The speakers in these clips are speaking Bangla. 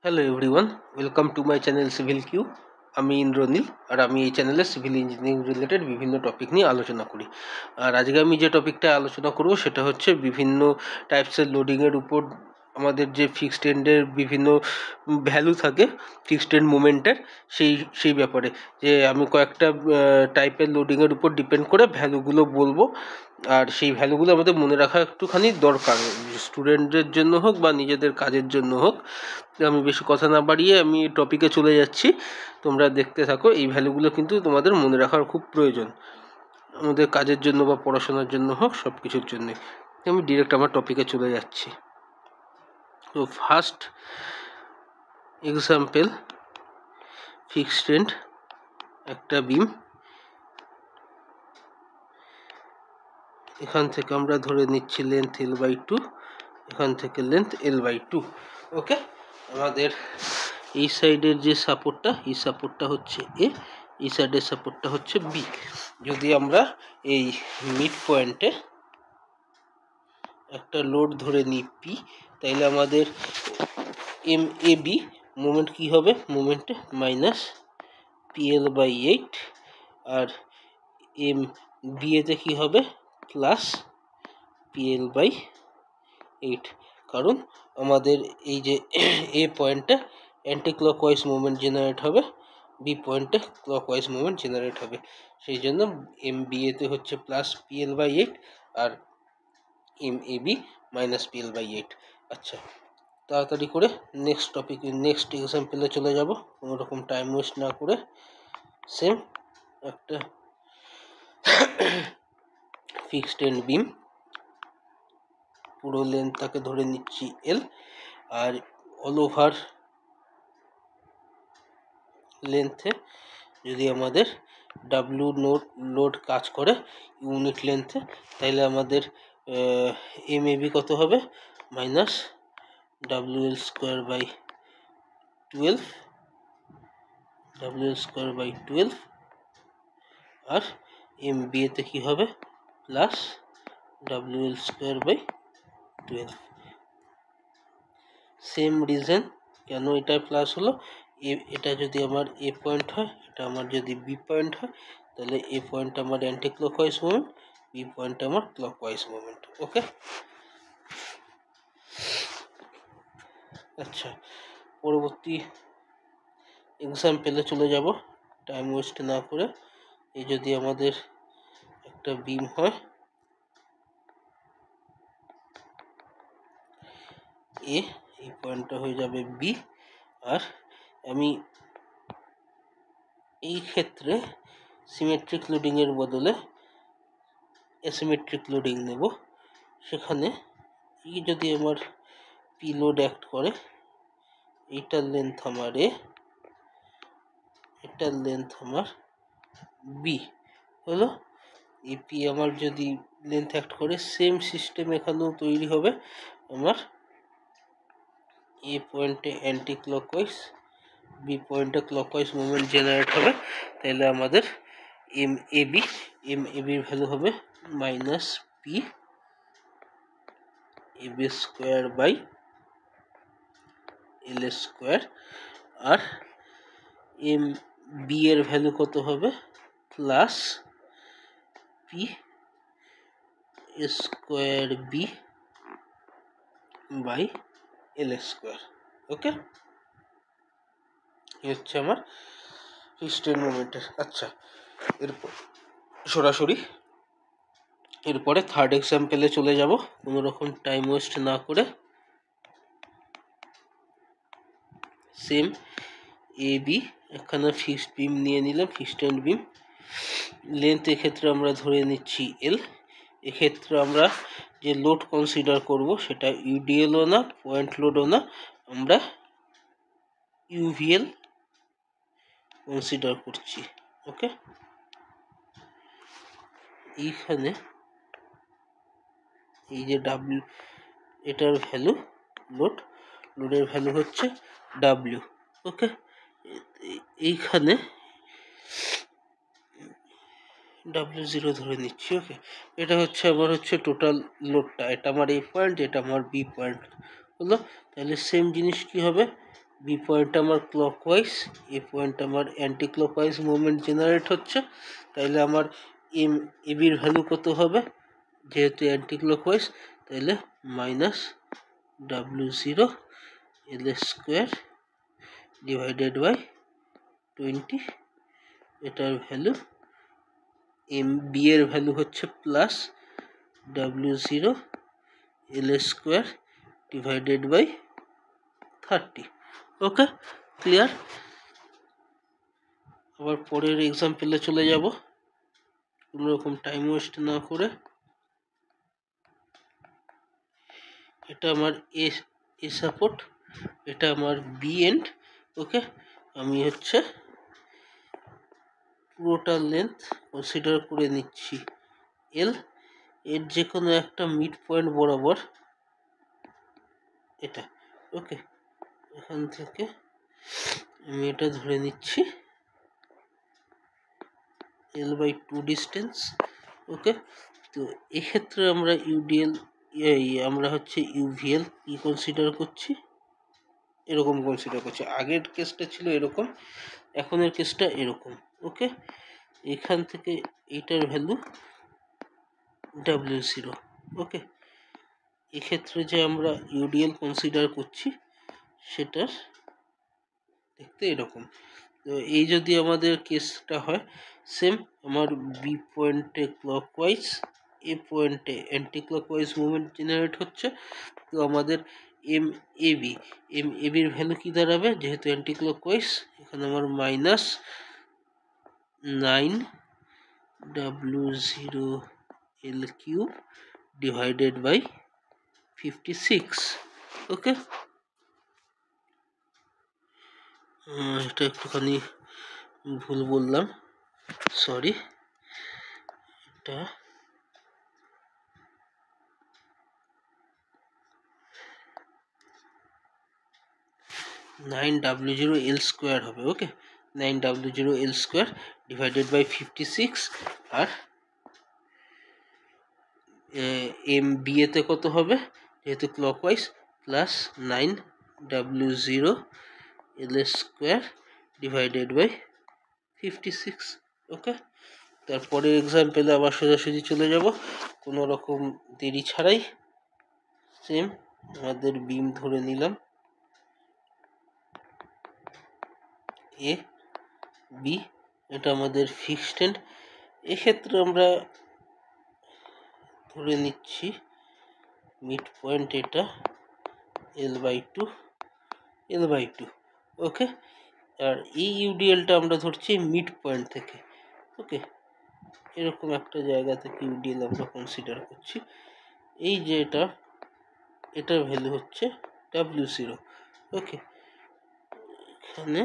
Hello everyone, welcome to my channel Civil Q. আমি ইন্দ্রনীল, আর আমি এই চ্যানেলে সিভিল ইঞ্জিনিয়ারিং রিলেটেড বিভিন্ন টপিক নিয়ে আলোচনা করি। আর আজকে আমি যে টপিকটা আলোচনা করব সেটা হচ্ছে বিভিন্ন টাইপসের লোডিংয়ের উপর আমাদের যে ফিক্সড এন্ডের বিভিন্ন ভ্যালু থাকে, ফিক্সড এন্ড মোমেন্টের, সেই ব্যাপারে যে আমি কয়েকটা টাইপের লোডিংয়ের উপর ডিপেন্ড করে ভ্যালুগুলো বলবো। আর সেই ভ্যালুগুলো আমাদের মনে রাখা একটুখানি দরকার, স্টুডেন্টদের জন্য হোক বা নিজেদের কাজের জন্য হোক। আমি বেশি কথা না বাড়িয়ে আমি টপিকে চলে যাচ্ছি, তোমরা দেখতে থাকো। এই ভ্যালুগুলো কিন্তু তোমাদের মনে রাখার খুব প্রয়োজন, আমাদের কাজের জন্য বা পড়াশোনার জন্য হোক, সব কিছুর জন্যে। আমি ডিরেক্ট আমার টপিকে চলে যাচ্ছি। তো ফার্স্ট এক্সাম্পল, ফিক্সড এন্ড একটা বিম, এখান থেকে আমরা ধরে নিচ্ছি লেন্থ L/2, এখান থেকে লেন্থ L/2। ওকে, আমাদের এই সাইডের যে সাপোর্টটা, এই সাপোর্টটা হচ্ছে এ, এই সাইডের সাপোর্টটা হচ্ছে বি। যদি আমরা এই মিড পয়েন্টে একটা লোড ধরে নিই পি, তাইলে আমাদের MAB মোমেন্ট কি হবে? মোমেন্টে মাইনাস PL/8, আর MBA-তে কি হবে? Plus PL/8। কারণ আমাদের এই যে এ পয়েন্টে অ্যান্টি ক্লকওয়াইজ মুভমেন্ট জেনারেট হবে, বি পয়েন্টে ক্লকওয়াইজ মুভমেন্ট জেনারেট হবে। সেই জন্য MBA-তে হচ্ছে প্লাস PL/8 আর MAB মাইনাস PL/8। আচ্ছা, তাড়াতাড়ি করে নেক্সট টপিক, নেক্সট এক্সাম্পলে চলে যাব কোনো রকম টাইম ওয়েস্ট না করে। সেম একটা ফিক্সড এন্ড বিম, পুরো লেন্থটাকে ধরে নিচ্ছি L, আর অল ওভার লেন্থে যদি আমাদের ডাব্লিউ লোড কাজ করে ইউনিট লেন্থে, তাহলে আমাদের MAB কত হবে? মাইনাস WL²/12, আর MBA-তে কি হবে? Plus WL²/12। সেম রিজন কেন এটা প্লাস হলো, এটা যদি আমার এ পয়েন্ট হয়, এটা আমার যদি বি পয়েন্ট হয়, তাহলে এ পয়েন্ট আমার anti clockwise movement, B point আমার ক্লকওয়াইজ মুভমেন্ট। ওকে, আচ্ছা, পরবর্তী এক্সাম্পলে চলে যাব টাইম ওয়েস্ট না করে। এই যদি আমাদের একটা বিম হয় এ, এই পয়েন্টটা হয়ে যাবে বি, আর আমি এই ক্ষেত্রে সিমেট্রিক লোডিংয়ের বদলে অ্যাসিমেট্রিক লোডিং নেব। সেখানে এই যদি আমার পি লোড অ্যাক্ট করে, এইটার লেন্থ আমার এ, এটার লেন্থ আমার বি হলো। এই পি আমার যদি লেন্থ অ্যাক্ট করে, সেম সিস্টেম এখানেও তৈরি হবে। আমার এ পয়েন্টে অ্যান্টি ক্লকওয়াইজ, বি পয়েন্টে ক্লকওয়াইজ মুভমেন্ট জেনারেট হবে। তাহলে আমাদের MABর ভ্যালু হবে মাইনাস PAB²/L², আর MB এর ভ্যালু কত হবে? Plus PA²B/L²। ওকে, হচ্ছে আমার ফিক্সড এন্ড মোমেন্টের। আচ্ছা, এরপর সরাসরি এরপরে থার্ড এক্সাম্পলে চলে যাব কোনো রকম টাইম ওয়েস্ট না করে। সেম AB, এখানে ফিক্সড বিম নিয়ে নিলাম, ফিক্সড এন্ড বিম। লেন্থ এক্ষেত্রে আমরা ধরে নিচ্ছি L। এক্ষেত্রে আমরা যে লোড কনসিডার করব সেটা UDLও না, পয়েন্ট লোডও না, আমরা UVL কনসিডার করছি। ওকে, এইখানে এই যে ডাব্লিউ, এটার ভ্যালু লোডের ভ্যালু হচ্ছে ডাব্লিউ। ওকে, এইখানে W0 ধরে নিচ্ছি। ওকে, এটা হচ্ছে আমার টোটাল লোডটা, এটা আমার এ পয়েন্ট, এটা আমার বি পয়েন্ট হলো। তাহলে সেম জিনিস কি হবে? বি পয়েন্ট আমার ক্লকওয়াইজ, এ পয়েন্ট আমার অ্যান্টি ক্লকওয়াইজ মুভমেন্ট জেনারেট হচ্ছে, তাইলে আমার এ বির ভ্যালু কত হবে, যেহেতু অ্যান্টি ক্লকওয়াইজ, তাইলে minus W0 L square divided by 20, এটার ভ্যালু বি এর ভ্যালু হচ্ছে plus W0 L square divided by 30। Okay, clear. আবার পরের এক্সাম্পলে চলে যাব কোনো রকম টাইম ওয়েস্ট না করে। এটা আমার এ সাপোর্ট, এটা আমার বি এন্ড। ওকে, আমি হচ্ছে পুরোটা লেন্থ কনসিডার করে নিচ্ছি এল, এর যে কোনো একটা মিড পয়েন্ট বরাবর এটা। ওকে, এখান থেকে আমি এটা ধরে নিচ্ছি L/2 ডিস্টেন্স। ওকে, তো এক্ষেত্রে আমরা ইউডিএল আমরা হচ্ছে ইউভিএল কি কনসিডার করছি, এরকম কনসিডার করছি। আগের কেসটা ছিল এরকম, এখনের কেসটা এরকম। ওকে, এখান থেকে এইটার ভ্যালু W0। ওকে, এক্ষেত্রে যে আমরা ইউডিএল কনসিডার করছি সেটার দেখতে এরকম। তো এই যদি আমাদের কেসটা হয় সেম, আমার বি পয়েন্টে ক্লকওয়াইজ, এ পয়েন্টে অ্যান্টি ক্লকওয়াইজ মুভমেন্ট জেনারেট হচ্ছে। তো আমাদের এম এ বির ভ্যালু কী দাঁড়াবে, যেহেতু অ্যান্টি ক্লকওয়াইজ, এখানে আমার minus 9W0 L cube divided by 56। Okay, এটা একটুখানি ভুল বললাম, সরি। এটা 9W0 L স্কোয়ার হবে। Okay, 9W0 L square divided by 56, আর এম বি এতে কত হবে, যেহেতু clockwise, plus 9W0 L square divided by 56। Okay, তারপরে এক্সাম্পলে আবার সোজাসুজি চলে যাব কোনো রকম দেরি ছাড়াই। সেম, আমাদের বিম ধরে নিলাম এ বি, এটা আমাদের ফিক্সড এন্ড। এক্ষেত্রে আমরা ধরে নিচ্ছি মিড পয়েন্ট এটা L/2 L/2। ওকে, আর এই ইউডিএলটা আমরা ধরছি মিড পয়েন্ট থেকে। ওকে, এরকম একটা জায়গা থেকে ইউডিএল আমরা কনসিডার করছি। এই যে এটার ভ্যালু হচ্ছে W0। ওকে, এখানে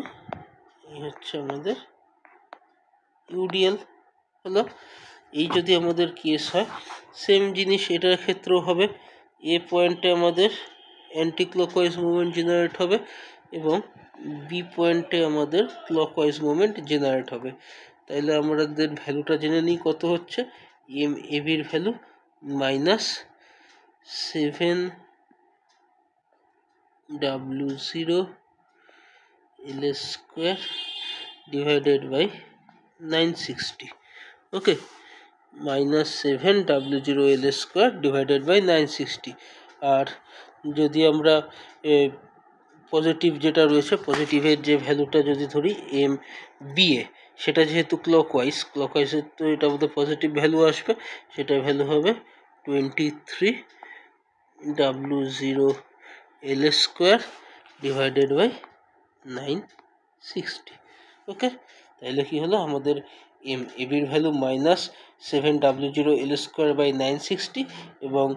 এই হচ্ছে আমাদের ইউডিএল হলো। এই যদি আমাদের কেস হয় সেম জিনিস এটার ক্ষেত্রেও হবে, এ পয়েন্টে আমাদের অ্যান্টি ক্লকওয়াইজ মুভমেন্ট জেনারেট হবে এবং বি পয়েন্টে আমাদের ক্লকওয়াইজ মুভমেন্ট জেনারেট হবে। তাইলে আমাদের ভ্যালুটা জেনে নিই কত হচ্ছে, এম এ বির value minus 7W0 L square divided by 960। Okay, minus 7W0 L square divided by 960। আর যদি আমরা পজিটিভ যেটা রয়েছে, পজিটিভের যে ভ্যালুটা যদি ধরি এম বি এ, সেটা যেহেতু ক্লকওয়াইজের তো এটা আমাদের পজিটিভ ভ্যালু আসবে, সেটার ভ্যালু হবে 23W0 L square divided by 960। Okay, তাইলে কি হলো, আমাদের এম এ বির value minus 7W0 L square by 960 এবং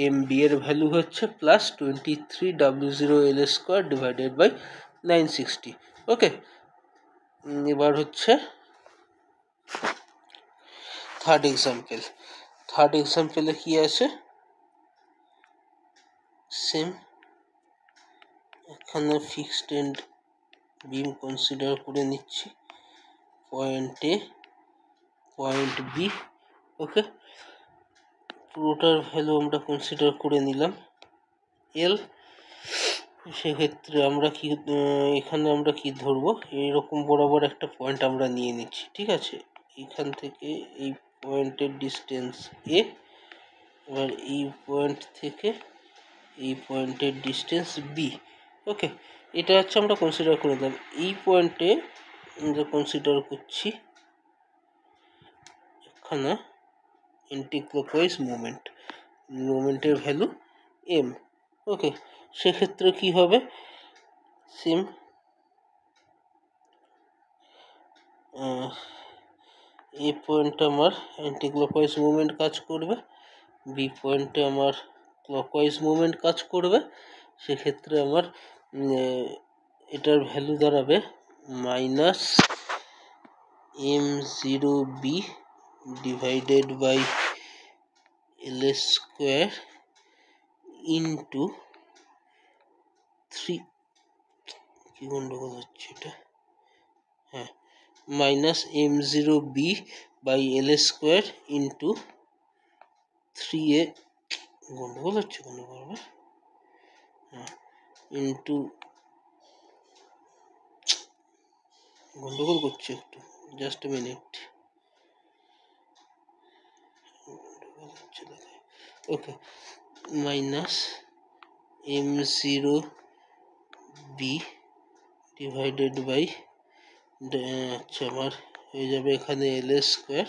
এম বি এর ভ্যালু হচ্ছে plus 23W0 L square divided by 960। Okay, এবার হচ্ছে থার্ড এক্সাম্পলে কি আছে, সেম, এখানে ফিক্সড এন্ড বিম কনসিডার করে নিচ্ছি পয়েন্ট এ, পয়েন্ট বি। ওকে, পুরোটার ভ্যালু আমরা কনসিডার করে নিলাম এল, সেক্ষেত্রে আমরা কি এখানে আমরা কি ধরবো, এইরকম বরাবর একটা পয়েন্ট আমরা নিয়ে নিচ্ছি, ঠিক আছে। এখান থেকে এই পয়েন্টের ডিস্টেন্স এ, এবার এই পয়েন্ট থেকে এই পয়েন্টের ডিস্টেন্স বি। ওকে, এটা হচ্ছে আমরা কনসিডার করে দিলাম। এই পয়েন্টে আমরা কনসিডার করছি এখানে অ্যান্টি ক্লকওয়াইজ মুভমেন্টের ভ্যালু এম। ওকে, সেক্ষেত্রে কি হবে, সেম এই পয়েন্টে আমার অ্যান্টি ক্লকওয়াইজ মুভমেন্ট কাজ করবে, বি পয়েন্টে আমার ক্লকওয়াইজ মুভমেন্ট কাজ করবে। সেক্ষেত্রে আমার এটার ভ্যালু দাঁড়াবে minus m0b divided by L square into 3, কি গন্ডগোল হচ্ছে এটা, হ্যাঁ, minus m0b by L square into 3a, গন্ডগোল হচ্ছে হ্যাঁ, ইন্টু, গন্ডগোল করছে একটু, just a minute. Okay, minus m0b divided by, আচ্ছা আমার হয়ে যাবে এখানে এল স্কোয়ার,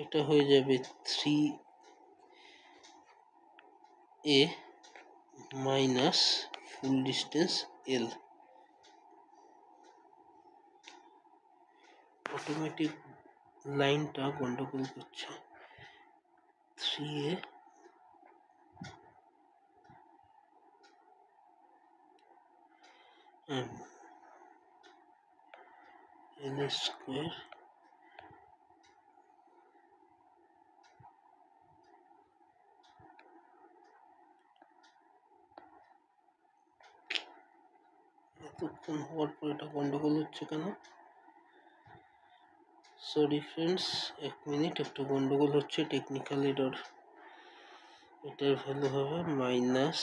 এটা হয়ে যাবে 3a মাইনাস ফুল ডিস্টেন্স এল। অটোমেটিক লাইনটা গন্ডগোল করছে, 3a এল স্কোয়ার এতক্ষণ হওয়ার পর এটা গন্ডগোল হচ্ছে কেন, সরি ফ্রেন্ডস, 1 মিনিট, একটু গন্ডগোল হচ্ছে, টেকনিক্যাল এরর। এটার ভ্যালু হবে minus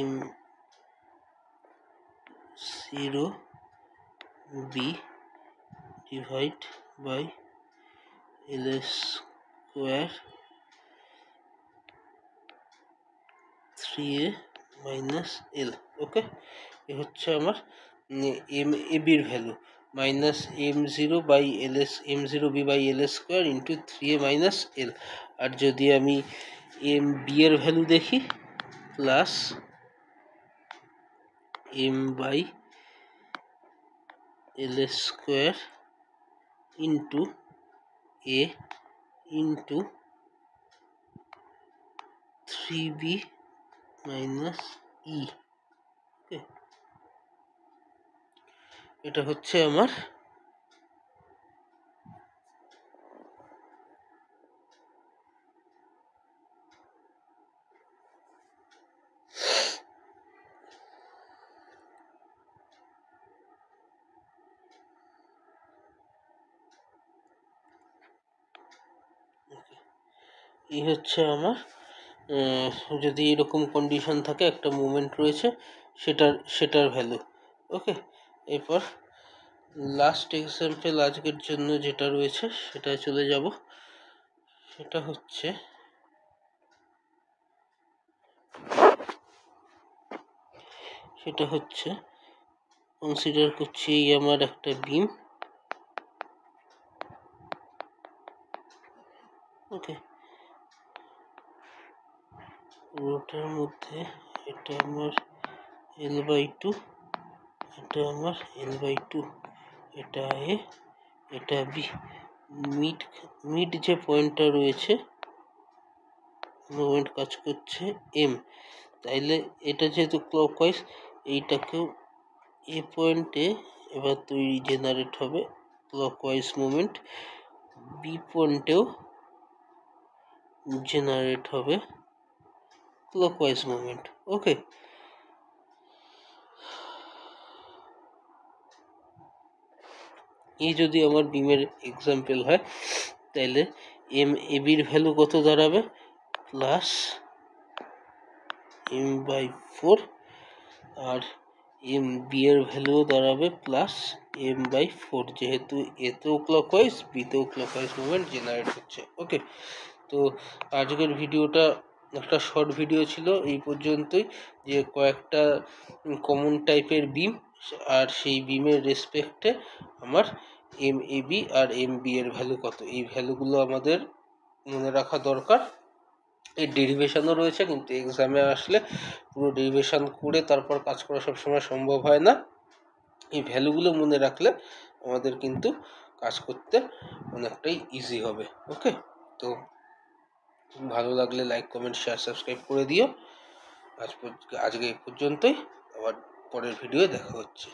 m0b divide by L square 3a minus L. Okay, এ হচ্ছে আমার এবির value, minus m0b by L square into 3a minus L. আর যদি আমি বি এর ভ্যালু দেখি, plus m by L square into a into 3b minus E. Okay, এটা হচ্ছে আমার এই হচ্ছে আমার যদি এরকম কন্ডিশন থাকে, একটা মুভমেন্ট রয়েছে, সেটার ভ্যালু। ওকে, এরপর লাস্ট এক্সাম্পল আজকের জন্য যেটা রয়েছে সেটা চলে যাব। সেটা হচ্ছে কনসিডার করছি এই আমার একটা বিম। ওকে, রোটার মধ্যে এটা আমার l/2, এটা আমার l/2, এটা এ, এটা বি। মিড যে পয়েন্টটা রয়েছে, মুভমেন্ট কাজ করছে এম, তাইলে এটা যেহেতু ক্লকওয়াইজ, এইটাকেও এ পয়েন্টে এবার তৈরি জেনারেট হবে ক্লকওয়াইজ মুভমেন্ট, বি পয়েন্টেও জেনারেট হবে ক্লকওয়াইজ মুভমেন্ট। ওকে, এই যদি আমার বিমের এক্সাম্পল হয়, তাহলে এম এ বির ভ্যালু কত দাঁড়াবে, প্লাস m/4 আর এম বি এর ভ্যালুও দাঁড়াবে +m/4, যেহেতু এতেও ক্লকওয়াইজ বিতেও ক্লকওয়াইজ মুভমেন্ট জেনারেট হচ্ছে। ওকে, তো আজকের ভিডিওটা একটা শর্ট ভিডিও ছিল, এই পর্যন্তই। যে কয়েকটা কমন টাইপের বিম আর সেই বিমের রেসপেক্টে আমার MAB আর MB এর ভ্যালু কত, এই ভ্যালুগুলো আমাদের মনে রাখা দরকার। এর ডেরিভেশনও রয়েছে, কিন্তু এক্সামে আসলে পুরো ডেরিভেশন করে তারপর কাজ করা সবসময় সম্ভব হয় না। এই ভ্যালুগুলো মনে রাখলে আমাদের কিন্তু কাজ করতে অনেকটাই ইজি হবে। ওকে, তো ভালো লাগলে লাইক, কমেন্ট, শেয়ার, সাবস্ক্রাইব করে দিও। আজকে এই পর্যন্তই, আবার পরের ভিডিও দেখা হচ্ছে।